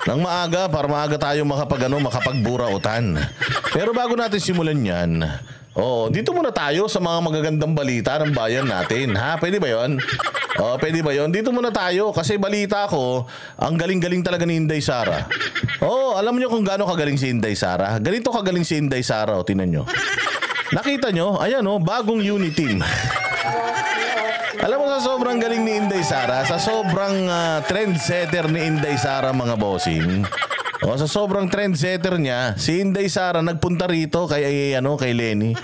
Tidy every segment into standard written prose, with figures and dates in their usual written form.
Nang maaga para maaga tayo makapagburautan. Pero bago natin simulan yan, dito muna tayo sa mga magagandang balita ng bayan natin. Ha? Pwede ba yun? Pwede ba yun? Dito muna tayo kasi balita ko, ang galing-galing talaga ni Inday Sara. Alam niyo kung gaano kagaling si Inday Sara? Ganito kagaling si Inday Sara, tingnan nyo. Nakita nyo? Ayan bagong unit team. Alam mo sa sobrang galing ni Inday Sara, sa sobrang trendsetter ni Inday Sara mga bossing. Sa sobrang trendsetter niya, si Inday Sara nagpunta rito kay Lenny.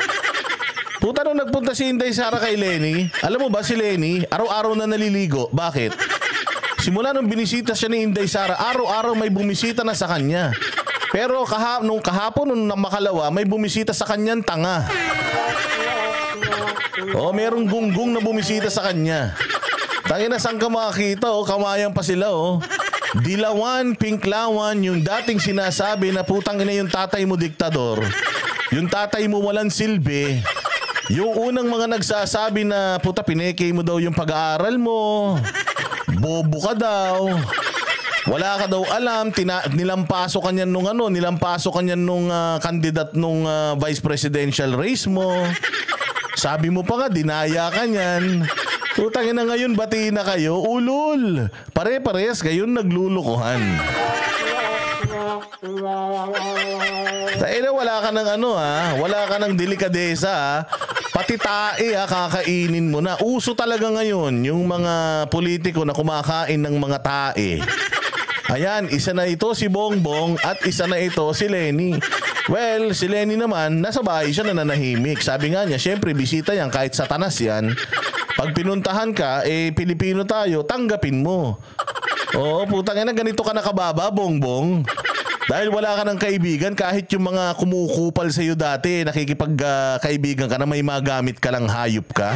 Puta nung nagpunta si Inday Sara kay Lenny, alam mo ba si Lenny, araw-araw na naliligo. Bakit? Simula nung binisita siya ni Inday Sara, araw-araw may bumisita na sa kanya. Pero nung kahapon, nung makalawa, may bumisita sa kanyang tanga. Merong gunggong na bumisita sa kanya. Tangina, saan ka makakita? Kamayan pa sila. Dilawan, pinklawan, yung dating sinasabi na putang ina yung tatay mo diktador. Yung tatay mo walang silbi. Yung unang mga nagsasabi na puta pineke mo daw yung pag-aaral mo. Bobo ka daw. Wala ka daw alam, nilampaso ka niyan nung kandidat nung vice presidential race mo. Sabi mo pa nga, dinaya ka niyan. Tutangin na ngayon, bati na kayo, ulul. Pare-parehas kayong naglulukuhan. Tayo wala ka ng wala ka ng delikadesa Pati tae kakainin mo na. Uso talaga ngayon yung mga politiko na kumakain ng mga tae. Ayan, isa na ito si Bongbong at isa na ito si Lenny. Well, si Lenny naman, nasa bahay siya nananahimik. Sabi nga niya, syempre bisita yan, kahit satanas yan. Pag pinuntahan ka, Pilipino tayo, tanggapin mo. Oo, putang ina, ganito ka nakababa, Bongbong. Dahil wala ka ng kaibigan, kahit yung mga kumukupal sa'yo dati, nakikipagkaibigan ka na may magamit ka lang, hayop ka.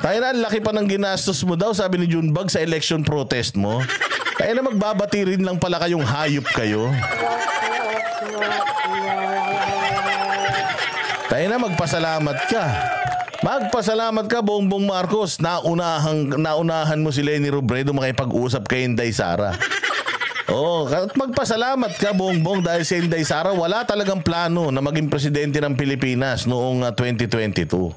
Tayo na, laki pa ng ginastos mo daw, sabi ni Junebug sa election protest mo. Tayo na, magbabati rin lang pala kayong hayop kayo. Tayo na, magpasalamat ka. Magpasalamat ka, Bongbong Marcos. Naunahan mo si Leni Robredo makipag-usap kay Inday Sara. Magpasalamat ka, Bongbong, dahil si Inday Sara wala talagang plano na maging presidente ng Pilipinas noong 2022.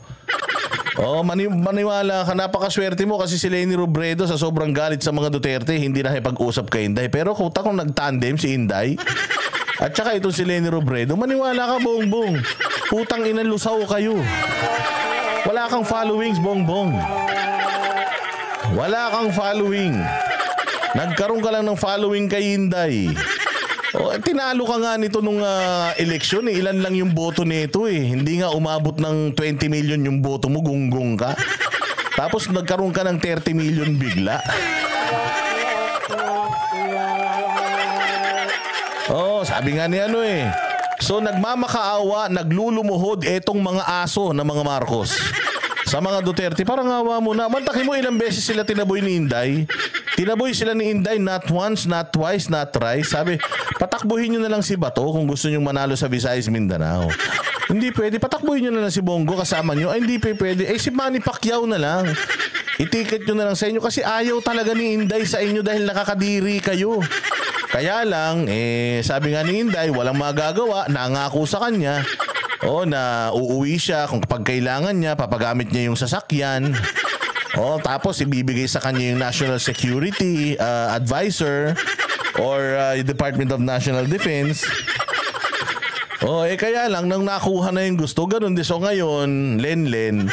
Maniwala ka, napakaswerte mo kasi si Leni Robredo sa sobrang galit sa mga Duterte, hindi na nakipag-usap kay Inday. Pero kung nagtandem si Inday at saka itong si Leni Robredo, maniwala ka, Bongbong. Putang ina, lusaw kayo. Wala kang followings, Bongbong. Wala kang following. Nagkaroon ka lang ng following kay Inday. Tinalo ka nga nito nung eleksyon. Ilan lang yung boto nito eh. Hindi nga umabot ng 20 million yung boto mo, gunggong ka. Tapos nagkaroon ka ng 30 million bigla. Sabi nga ni So nagmamakaawa, naglulumuhod etong mga aso na mga Marcos sa mga Duterte. Parang awa mo na. Mantakin mo ilang beses sila tinaboy ni Inday. Tinaboy sila ni Inday not once, not twice, not thrice. Sabi, patakbuhin nyo na lang si Bato kung gusto nyo manalo sa Visayas, Mindanao. Hindi pwede. Patakbuhin nyo na lang si Bongo kasama nyo. Ay, hindi pwede. Si Manny Pacquiao na lang. Itiket nyo na lang sa inyo kasi ayaw talaga ni Inday sa inyo dahil nakakadiri kayo. Kaya lang, sabi nga ni Inday, walang magagawa, nangako sa kanya, na uuwi siya kung pagkailangan niya, papagamit niya yung sasakyan. Tapos ibibigay sa kanya yung National Security Advisor or Department of National Defense. Kaya lang, nang nakuha na yung gusto, ganun din. So ngayon, Lenlen,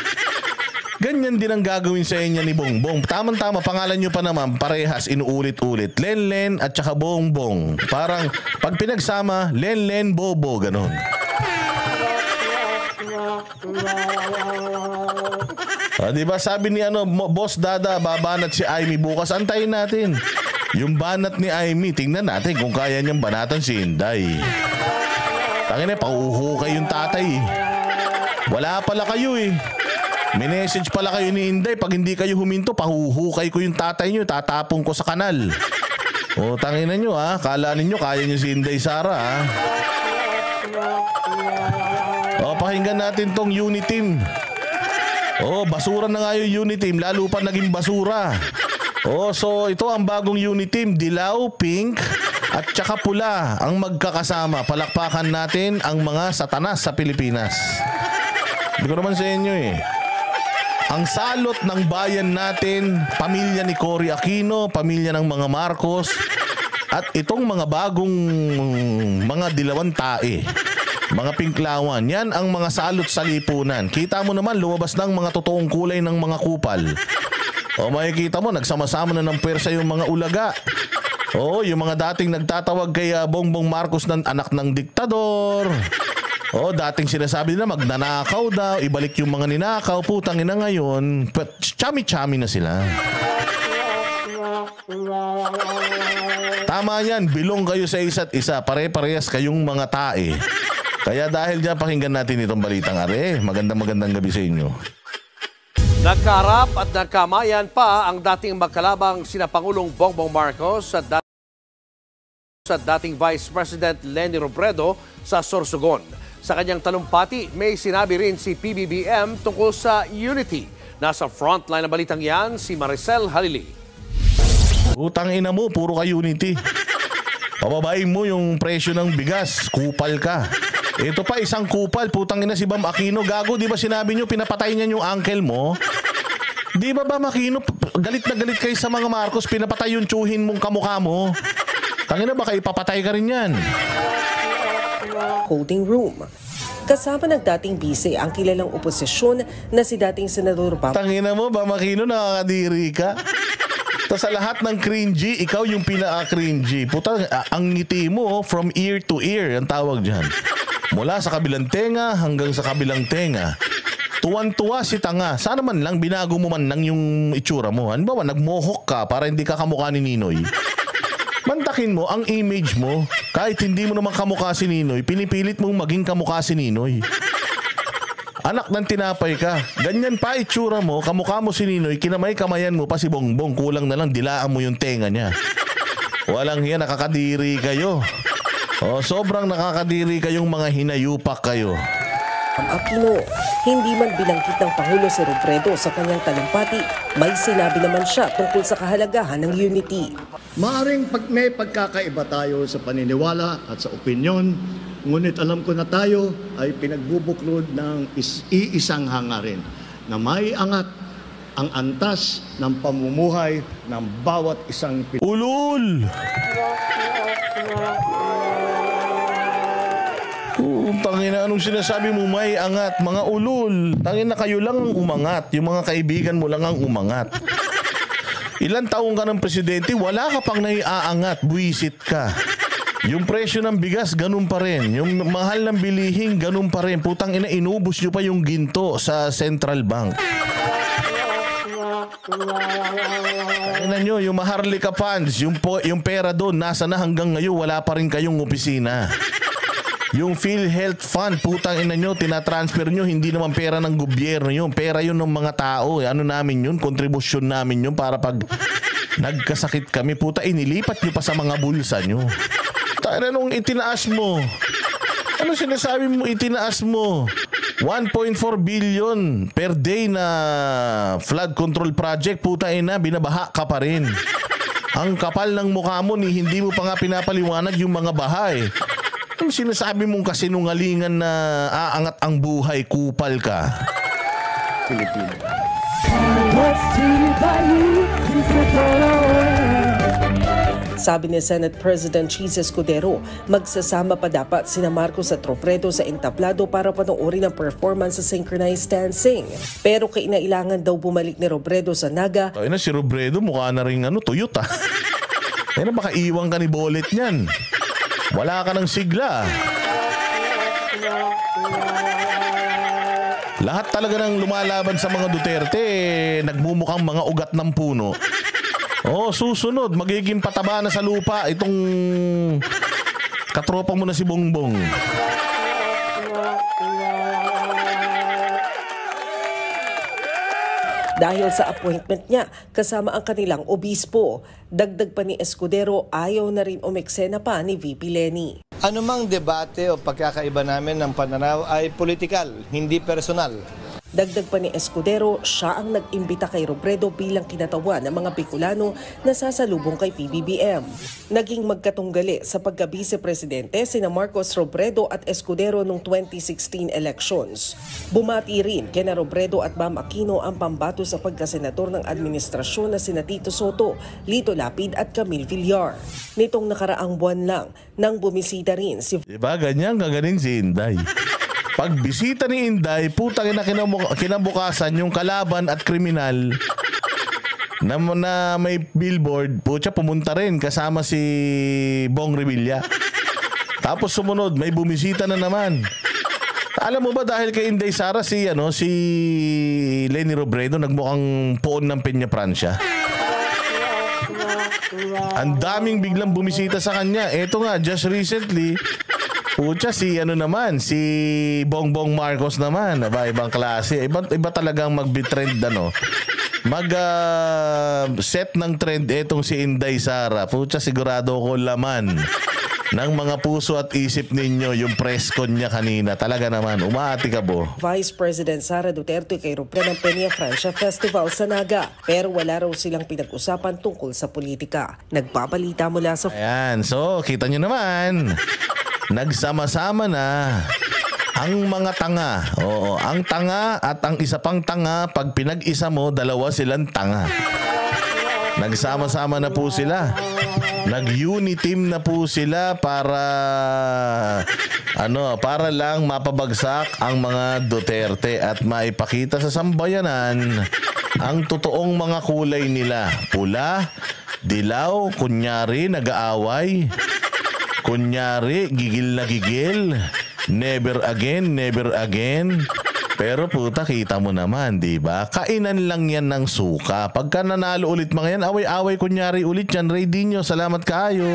ganyan din ang gagawin sa inyo ni Bongbong. Tama-tama, pangalan nyo pa naman, parehas, inuulit-ulit. Lenlen at saka Bongbong. Parang, pag pinagsama, Lenlen, Bobo, ganun. Diba, sabi ni Boss Dada, babanat si Aimee bukas. Antayin natin. Yung banat ni Aimee, tingnan natin kung kaya niyang banatan si Inday. Tangina, pauhukay yung tatay. Wala pala kayo May message pala kayo ni Inday, pag hindi kayo huminto, pahuhukay ko yung tatay nyo, tatapong ko sa kanal. Tanginan nyo kala ninyo kaya nyo si Inday Sara pakinggan natin tong unit team. Oh, basura na nga yung unit team, lalo pa naging basura. Oh, so ito ang bagong unit team, dilaw, pink, at tsaka pula ang magkakasama. Palakpakan natin ang mga satanas sa Pilipinas. Hindi ko naman sa inyo eh. Ang salot ng bayan natin, pamilya ni Cory Aquino, pamilya ng mga Marcos, at itong mga bagong mga dilawan tae, mga pinklawan, yan ang mga salot sa lipunan. Kita mo naman, lumabas ng mga totoong kulay ng mga kupal. O makikita mo, nagsama-sama na ng pwersa yung mga ulaga. O yung mga dating nagtatawag kay Bongbong Marcos ng anak ng diktador. O dating sinasabi nila magnanakaw daw, ibalik yung mga ninakaw. Putang ina ngayon, chami-chami na sila. Tama yan, bilong kayo sa isa't isa. Pare-parehas kayong mga tae. Kaya dahil dyan, pakinggan natin itong balitang are. Magandang gabi sa inyo. Nagkaharap at nagkamayan pa ang dating magkalabang sina Pangulong Bongbong Marcos at dating Vice President Leni Robredo sa Sorsogon. Sa kanyang talumpati, may sinabi rin si PBBM tungkol sa unity. Nasa frontline ng balitang yan, si Maricel Halili. Utang ina mo, puro ka unity. Pababain mo yung presyo ng bigas, kupal ka. Ito pa isang kupal, putang ina si Bam Aquino. Gago, di ba sinabi nyo, pinapatay niya yung uncle mo? Di ba Bam Aquino, galit na galit kayo sa mga Marcos, pinapatay yung tsuhin mong kamukha mo? Tangina, baka ipapatay ka rin yan. Holding room. Kasama ng dating bise ang kilalang oposisyon na si dating Senador Pap. Tangina mo, Bam Aquino, nakakadiri ka. Sa lahat ng cringy, ikaw yung pinaka-cringy. Puta, ang ngiti mo from ear to ear, ang tawag dyan. Mula sa kabilang tenga hanggang sa kabilang tenga. Tuwan-tuwa si tanga. Sana man lang binago mo man lang yung itsura mo. Ano ba, nagmohok ka para hindi ka kamukha ni Ninoy. Mantakin mo ang image mo. Kahit hindi mo naman kamukha si Ninoy, pinipilit mong maging kamukha si Ninoy. Anak ng tinapay ka. Ganyan pa itsura mo, kamukha mo si Ninoy, kinamay-kamayan mo pa si Bongbong. Kulang na lang, dilaan mo yung tenga niya. Walang hiya, nakakadiri kayo. O, sobrang nakakadiri kayong mga hinayupak kayo. Ang Aquino, hindi man binanggit ng Pangulo si Robredo sa kanyang talumpati, may sinabi naman siya tungkol sa kahalagahan ng unity. Maaring may pagkakaiba tayo sa paniniwala at sa opinyon, ngunit alam ko na tayo ay pinagbubuklod ng iisang hangarin na may angat ang antas ng pamumuhay ng bawat isang Pilipino. Ulul! Tangina, anong sinasabi mo, may angat? Mga ulul. Tangina, kayo lang ang umangat. Yung mga kaibigan mo lang ang umangat. Ilan taong ka ng presidente, wala ka pang naiaangat. Buwisit ka. Yung presyo ng bigas, ganun pa rin. Yung mahal ng bilihin, ganun pa rin. Putang ina, inubos nyo pa yung ginto sa Central Bank. Tingnan nyo, yung Maharlika funds, yung pera doon, nasa na hanggang ngayon, wala pa rin kayong opisina. Yung PhilHealth Fund, putang ina nyo, tinatransfer nyo, hindi naman pera ng gobyerno yun. Pera yun ng mga tao. Ano namin yun? Kontribusyon namin yun para pag nagkasakit kami. Puta, inilipat nyo pa sa mga bulsa nyo. Tayo nung itinaas mo. Ano sinasabi mo itinaas mo? 1.4 billion per day na flood control project. Puta ina, binabaha ka pa rin. Ang kapal ng mukha mo, hindi mo pa nga pinapaliwanag yung mga bahay. Ang sinasabi mong kasinungalingan na aangat ang buhay, kupal ka. Pilipino. Sabi ni Senate President Chis Escudero, magsasama pa dapat sina Marcos at Robredo sa entablado para panoorin ang performance sa synchronized dancing. Pero kinailangan daw bumalik ni Robredo sa Naga. Ay na, si Robredo mukha na rin Toyota. Ay na, baka iwan ka ni Bolet niyan. Wala ka ng sigla. Lahat talaga ng lumalaban sa mga Duterte, nagmumukhang mga ugat ng puno. Oh, susunod, magiging pataba na sa lupa itong katropa mo na si Bongbong. Dahil sa appointment niya, kasama ang kanilang obispo. Dagdag pa ni Escudero, ayaw na rin umeksena pa ni VP Leni. Anumang debate o pagkakaiba namin ng pananaw ay politikal, hindi personal. Dagdag pa ni Escudero, siya ang nag-imbita kay Robredo bilang kinatawan ng mga Bicolano na sasalubong kay PBBM. Naging magkatunggali sa pagka-vice-presidente sina Marcos, Robredo at Escudero noong 2016 elections. Bumati rin kina Robredo at Bam Aquino ang pambato sa pagkasenador ng administrasyon na sina Tito Soto, Lito Lapid at Camille Villar. Nitong nakaraang buwan lang nang bumisita rin si Diba, ganyan gagaling si Inday. Pag bisita ni Inday, putang ina kinabukasan yung kalaban at kriminal na may billboard, putya pumunta rin kasama si Bong Revilla. Tapos sumunod, may bumisita na naman. Alam mo ba dahil kay Inday Sara si Leni Robredo nagmukhang poon ng Peña Francia? Ang daming biglang bumisita sa kanya. Eto nga, just recently, pucha, si Bongbong Marcos naman, ibang klase. Iba talagang mag-trend set ng trend etong si Inday Sara. Pucha, sigurado ko laman ng mga puso at isip ninyo yung press con niya kanina. Talaga naman, umaati ka po. Vice President Sara Duterte kay Robredo ng Peña Francia Festival sa Naga. Pero wala raw silang pinag-usapan tungkol sa politika. Nagpabalita mula sa... Ayan, so kita nyo naman. Nagsama-sama na ang mga tanga. Oo, ang tanga at ang isa pang tanga, pag pinag-isa mo, dalawa silang tanga. Nagsama-sama na po sila. Nag-unity team na po sila para lang mapabagsak ang mga Duterte at maipakita sa sambayanan ang totoong mga kulay nila. Pula, dilaw, kunyari nag-aaway. Kunyari, gigil na gigil. Never again, never again. Pero puta, kita mo naman, di ba? Kainan lang yan ng suka. Pagka nanalo ulit mga yan, away-away kunyari ulit yan. Ray Dino, salamat kayo.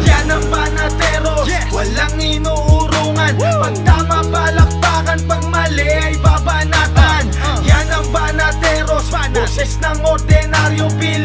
Yan ang banateros, walang inuurungan. Pag tama palakpakan, pag mali ay babanatan. Yan ang banateros, boses ng ordinaryo Pilipino.